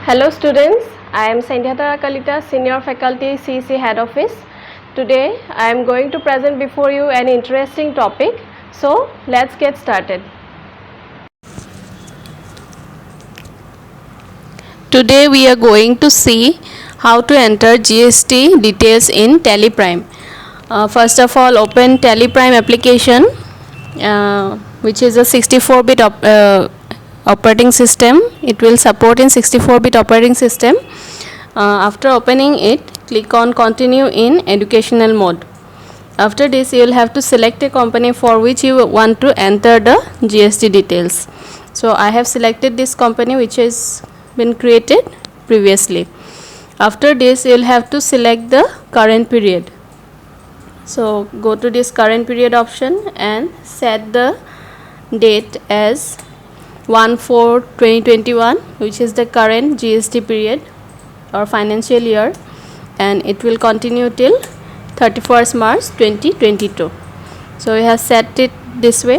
Hello students, I am Sandhya Kalita, Senior Faculty CEC Head Office. Today I am going to present before you an interesting topic. So let's get started. Today we are going to see how to enter GST details in TelePrime. First of all, open TelePrime application, which is a 64-bit operating system. It will support in 64-bit operating system. After opening it, click on continue in educational mode. After this, you will have to select a company for which you want to enter the GST details. So I have selected this company which has been created previously. After this, you will have to select the current period. So go to this current period option and set the date as 1/4/2021, which is the current GST period or financial year, and it will continue till 31st March 2022. So we have set it this way.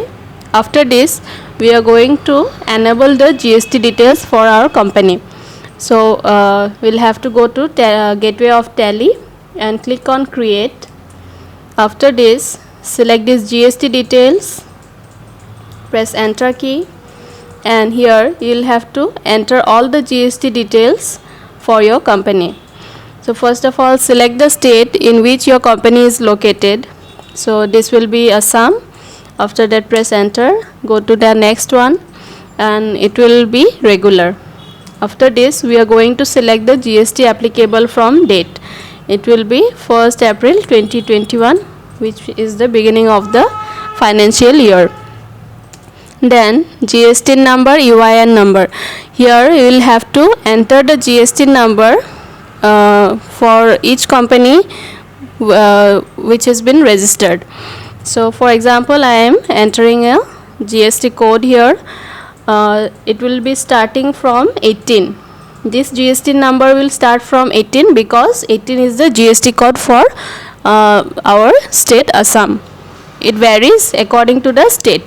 After this, we are going to enable the GST details for our company. So we'll have to go to gateway of Tally and click on create. After this, select this GST details, press enter key, and here you'll have to enter all the GST details for your company. So first of all, select the state in which your company is located. So this will be Assam. After that, press enter, go to the next one, and it will be regular. After this, we are going to select the GST applicable from date. It will be 1st April 2021, which is the beginning of the financial year. Then GST number, UIN number. Here you will have to enter the GST number for each company which has been registered. So for example, I am entering a GST code here. It will be starting from 18. This GST number will start from 18 because 18 is the GST code for our state Assam. It varies according to the state.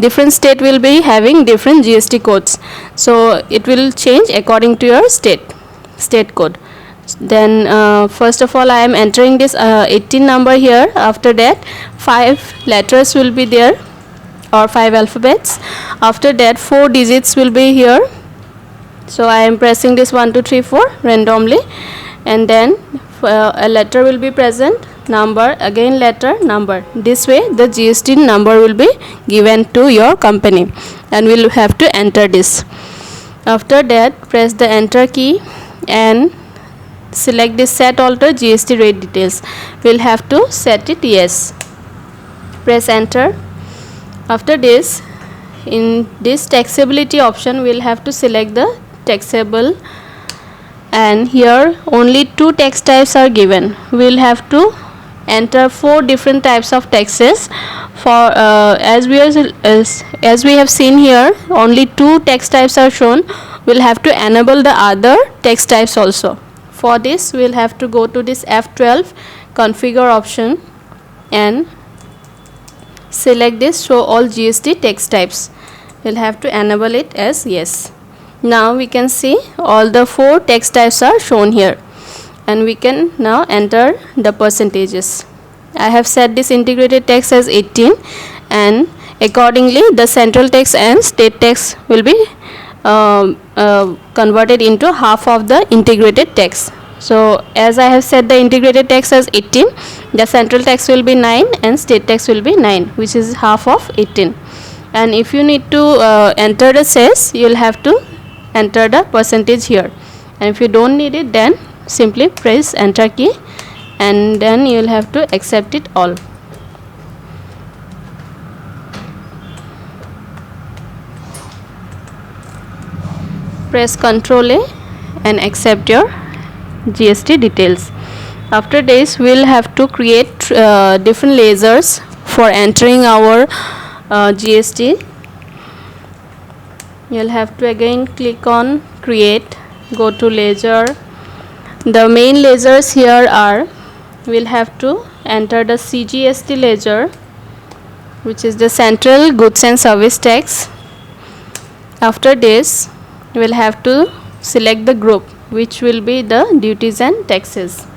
Different state will be having different GST codes, so it will change according to your state code. Then first of all, I am entering this 18 number here. After that, 5 letters will be there, or 5 alphabets. After that, 4 digits will be here. So I am pressing this 1 2 3 4 randomly, and then a letter will be present, number, again letter, number. This way the GST number will be given to your company, and we'll have to enter this. After that, press the enter key and select this set alter GST rate details. We'll have to set it yes. Press enter. After this, in this taxability option, we'll have to select the taxable, and here only 2 tax types are given. We'll have to enter 4 different types of taxes. For as we have seen here, only 2 tax types are shown. We'll have to enable the other tax types also. For this, we'll have to go to this F12 configure option and select this show all GST tax types. We'll have to enable it as yes. Now we can see all the 4 tax types are shown here, and we can now enter the percentages. I have set this integrated tax as 18, and accordingly the central tax and state tax will be converted into half of the integrated tax. So as I have set the integrated tax as 18, the central tax will be 9 and state tax will be 9, which is half of 18. And if you need to enter the cess, you will have to enter the percentage here, and if you don't need it, then simply press enter key, and then you will have to accept it all. Press Ctrl A and accept your GST details. After this, we will have to create different lasers for entering our GST. You'll have to again click on create, go to laser. The main lasers here are, we'll have to enter the CGST laser, which is the Central Goods and Service Tax. After this, we'll have to select the group, which will be the duties and taxes.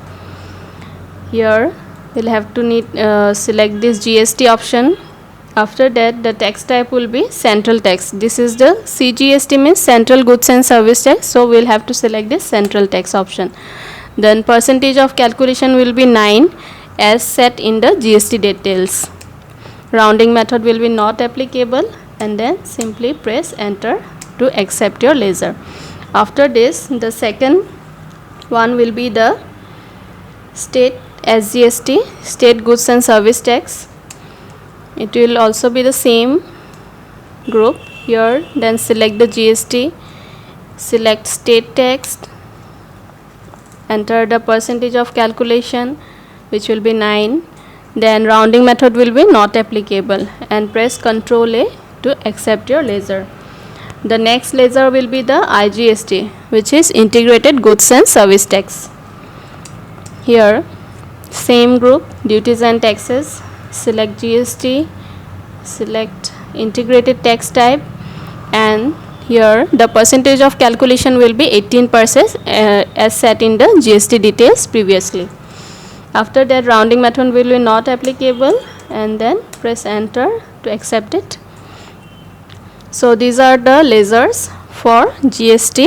Here we'll have to select this GST option. After that, the tax type will be central tax. This is the CGST, means central goods and service tax, so we'll have to select this central tax option. Then percentage of calculation will be 9 as set in the GST details. Rounding method will be not applicable, and then simply press enter to accept your ledger. After this, the second one will be the state SGST, state goods and service tax. It will also be the same group here. Then select the GST, select state tax, enter the percentage of calculation, which will be 9. Then rounding method will be not applicable, and press Ctrl A to accept your ledger. The next ledger will be the IGST, which is integrated goods and service tax. Here same group, duties and taxes, select GST, select integrated tax type, and here the percentage of calculation will be 18% as set in the GST details previously. After that, rounding method will be not applicable, and then press enter to accept it. So these are the ledgers for GST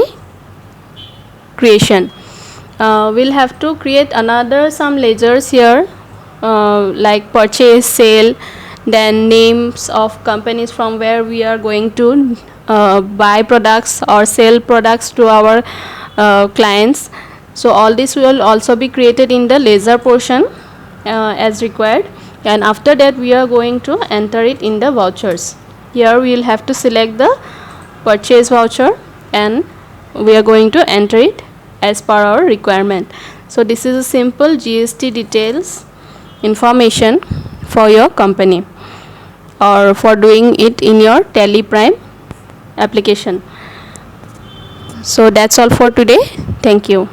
creation. We'll have to create some ledgers here, like purchase, sale, then names of companies from where we are going to buy products or sell products to our clients. So all this will also be created in the ledger portion as required, and after that we are going to enter it in the vouchers. Here we will have to select the purchase voucher, and we are going to enter it as per our requirement. So this is a simple GST details information for your company, or for doing it in your Tally Prime application. So that's all for today. Thank you.